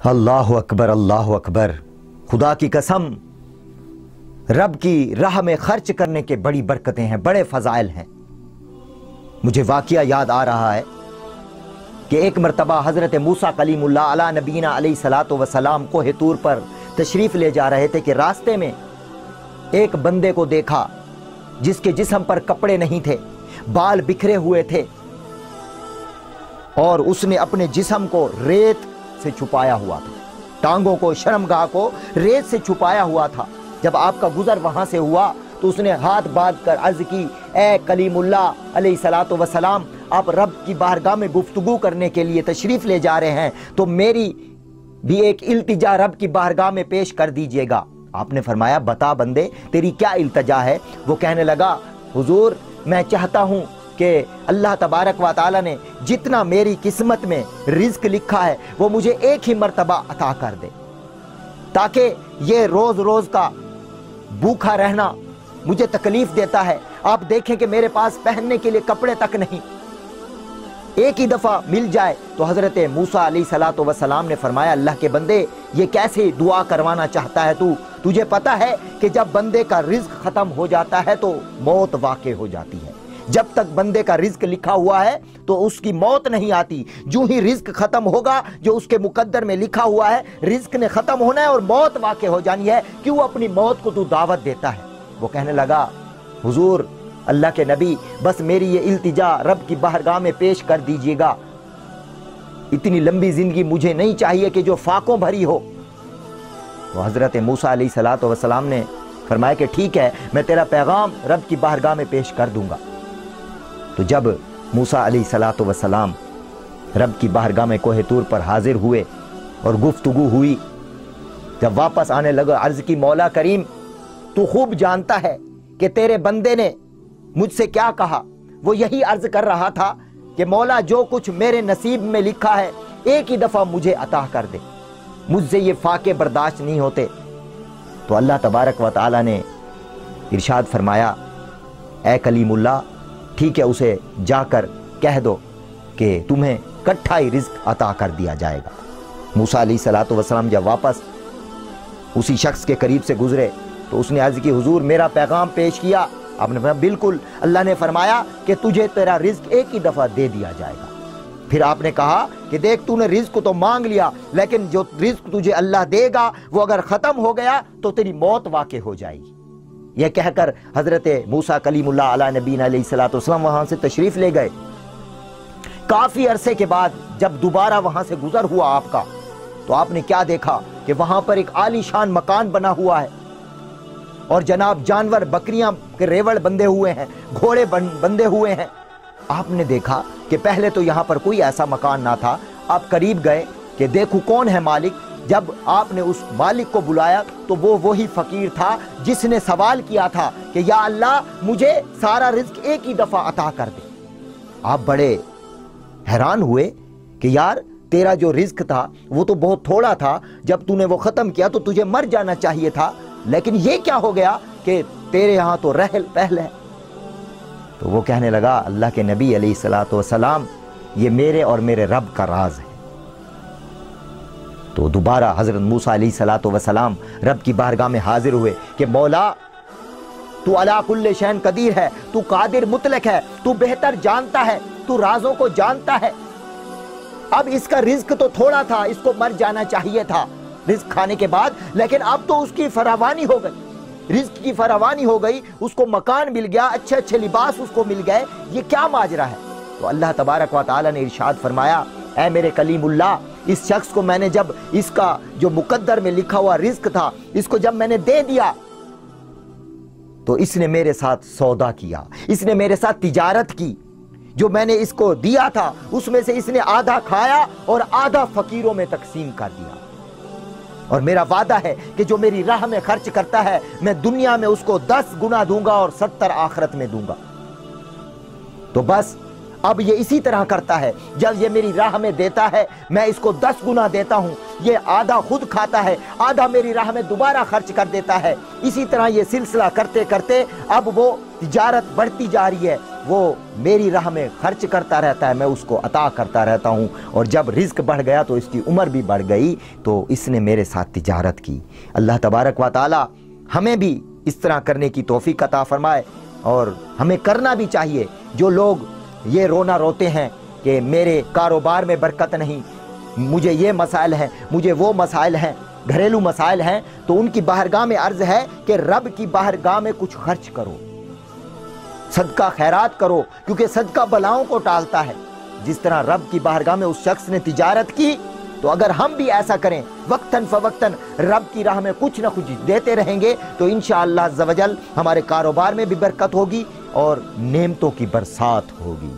اللہ اکبر اللہ اکبر۔ خدا کی قسم، رب کی راہ میں خرچ کرنے کے بڑی برکتیں ہیں، بڑے فضائل ہیں۔ مجھے واقعہ یاد آ رہا ہے کہ ایک مرتبہ حضرت موسیٰ کلیم اللہ علیہ نبینا علیہ الصلاۃ والسلام کوہ طور پر تشریف لے جا رہے تھے کہ راستے میں ایک بندے کو دیکھا جس کے جسم پر کپڑے نہیں تھے، بال بکھرے ہوئے تھے، اور اس نے اپنے جسم کو ریت سے چھپایا ہوا تھا، ٹانگوں کو، شرمگاہ کو ریت سے چھپایا ہوا تھا۔ جب آپ کا گزر وہاں سے ہوا تو اس نے ہاتھ باندھ کر عرض کی، اے کلیم اللہ علیہ الصلاۃ والسلام، آپ رب کی بارگاہ میں گفتگو کرنے کے لیے تشریف لے جا رہے ہیں تو میری بھی ایک التجا رب کی بارگاہ میں پیش کر دیجئے گا۔ آپ نے فرمایا، بتا بندے تیری کیا التجا ہے؟ وہ کہنے لگا، حضور میں چاہتا ہوں کہ اللہ تبارک و تعالی نے جتنا میری قسمت میں رزق لکھا ہے وہ مجھے ایک ہی مرتبہ عطا کر دے، تاکہ یہ روز روز کا بھوکا رہنا مجھے تکلیف دیتا ہے۔ آپ دیکھیں کہ میرے پاس پہننے کے لیے کپڑے تک نہیں، ایک ہی دفعہ مل جائے۔ تو حضرت موسیٰ علیہ الصلاۃ والسلام نے فرمایا، اللہ کے بندے یہ کیسے دعا کروانا چاہتا ہے تو؟ تجھے پتا ہے کہ جب بندے کا رزق ختم ہو جاتا ہے تو موت واقع ہو جاتی ہے۔ جب تک بندے کا رزق لکھا ہوا ہے تو اس کی موت نہیں آتی، جو ہی رزق ختم ہوگا، جو اس کے مقدر میں لکھا ہوا ہے، رزق نے ختم ہونا ہے اور موت واقع ہو جانی ہے، کیوں اپنی موت کو تو دعوت دیتا ہے؟ وہ کہنے لگا، حضور اللہ کے نبی، بس میری یہ التجا رب کی بارگاہ میں پیش کر دیجئے گا، اتنی لمبی زندگی مجھے نہیں چاہیے کہ جو فاقوں بھری ہو۔ تو حضرت موسیٰ علیہ الصلاۃ والسلام نے فرمایا کہ ٹھیک ہے، میں تیرا پیغام رب کی بارگاہ میں پیش کر دوں گا۔ تو جب موسیٰ علیہ الصلاۃ والسلام رب کی بارگاہ میں کوہ طور پر حاضر ہوئے اور گفتگو ہوئی، جب واپس آنے لگا عرض کی، مولا کریم تو خوب جانتا ہے کہ تیرے بندے نے مجھ سے کیا کہا۔ وہ یہی عرض کر رہا تھا کہ مولا جو کچھ میرے نصیب میں لکھا ہے ایک ہی دفعہ مجھے عطا کر دے، مجھ سے یہ فاقے برداشت نہیں ہوتے۔ تو اللہ تبارک و تعالی نے ارشاد فرمایا، اے کلیم اللہ، ٹھیک ہے، اسے جا کر کہہ دو کہ تمہیں کٹھا ہی رزق عطا کر دیا جائے گا۔ موسیٰ علیہ الصلاۃ والسلام جب واپس اسی شخص کے قریب سے گزرے تو اس نے عرض کی، حضور میرا پیغام پیش کیا؟ آپ نے فرمایا، بالکل، اللہ نے فرمایا کہ تجھے تیرا رزق ایک ہی دفعہ دے دیا جائے گا۔ پھر آپ نے کہا کہ دیکھ، تو نے رزق تو مانگ لیا، لیکن جو رزق تجھے اللہ دے گا وہ اگر ختم ہو گیا تو تیری موت واقع ہو جائے گی۔ یہ کہہ کر حضرت موسیٰ کلیم اللہ علیہ نبینا علیہ الصلاۃ والسلام وہاں سے تشریف لے گئے۔ کافی عرصے کے بعد جب دوبارہ وہاں سے گزر ہوا آپ کا، تو آپ نے کیا دیکھا کہ وہاں پر ایک عالی شان مکان بنا ہوا ہے، اور جناب جانور، بکریاں کے ریوڑ بندھے ہوئے ہیں، گھوڑے بندھے ہوئے ہیں۔ آپ نے دیکھا کہ پہلے تو یہاں پر کوئی ایسا مکان نہ تھا۔ آپ قریب گئے کہ دیکھو کون ہے مالک۔ جب آپ نے اس مالک کو بلایا تو وہ وہی فقیر تھا جس نے سوال کیا تھا کہ یا اللہ مجھے سارا رزق ایک ہی دفعہ عطا کر دے۔ آپ بڑے حیران ہوئے کہ یار تیرا جو رزق تھا وہ تو بہت تھوڑا تھا، جب تو نے وہ ختم کیا تو تجھے مر جانا چاہیے تھا، لیکن یہ کیا ہو گیا کہ تیرے یہاں تو رحل پہل ہے؟ تو وہ کہنے لگا، اللہ کے نبی علیہ الصلاۃ والسلام، یہ میرے اور میرے رب کا راز ہے۔ تو دوبارہ حضرت موسیٰ علیہ الصلاۃ والسلام رب کی بارگاہ میں حاضر ہوئے کہ مولا تو علی کل شیء قدیر ہے، تو قادر مطلق ہے، تو بہتر جانتا ہے، تو رازوں کو جانتا ہے۔ اب اس کا رزق تو تھوڑا تھا، اس کو مر جانا چاہیے تھا رزق کھانے کے بعد، لیکن اب تو اس کی فراوانی ہو گئی، رزق کی فراوانی ہو گئی، اس کو مکان مل گیا، اچھے اچھے لباس اس کو مل گئے، یہ کیا ماجرا ہے؟ تو اللہ تبارک و تعالی نے ارشاد فرمایا، اے میرے کلیم اللہ، اس شخص کو میں نے جب اس کا جو مقدر میں لکھا ہوا رزق تھا اس کو جب میں نے دے دیا تو اس نے میرے ساتھ سودا کیا، اس نے میرے ساتھ تجارت کی، جو میں نے اس کو دیا تھا اس میں سے اس نے آدھا کھایا اور آدھا فقیروں میں تقسیم کر دیا، اور میرا وعدہ ہے کہ جو میری راہ میں خرچ کرتا ہے میں دنیا میں اس کو 10 گنا دوں گا اور 70 آخرت میں دوں گا۔ تو بس اب یہ اسی طرح کرتا ہے، جب یہ میری راہ میں دیتا ہے میں اس کو 10 گنا دیتا ہوں، یہ آدھا خود کھاتا ہے، آدھا میری راہ میں دوبارہ خرچ کر دیتا ہے۔ اسی طرح یہ سلسلہ کرتے کرتے اب وہ تجارت بڑھتی جا رہی ہے، وہ میری راہ میں خرچ کرتا رہتا ہے، میں اس کو عطا کرتا رہتا ہوں، اور جب رزق بڑھ گیا تو اس کی عمر بھی بڑھ گئی، تو اس نے میرے ساتھ تجارت کی۔ اللہ تبارک و تعالی ہمیں بھی اس طرح کرنے کی توفیق عطا فرمائے، اور ہمیں کرنا بھی چاہیے۔ جو لوگ یہ رونا روتے ہیں کہ میرے کاروبار میں برکت نہیں، مجھے یہ مسائل ہیں، مجھے وہ مسائل ہیں، گھریلو مسائل ہیں، تو ان کی بارگاہ میں عرض ہے کہ رب کی بارگاہ میں کچھ خرچ کرو، صدقہ خیرات کرو، کیونکہ صدقہ بلاؤں کو ٹالتا ہے۔ جس طرح رب کی بارگاہ میں اس شخص نے تجارت کی، تو اگر ہم بھی ایسا کریں، وقتاً فوقتاً رب کی راہ میں کچھ نہ کچھ دیتے رہیں گے، تو انشاءاللہ عز و جل ہمارے کاروبار میں بھی برکت ہوگی اور نعمتوں کی برسات ہوگی۔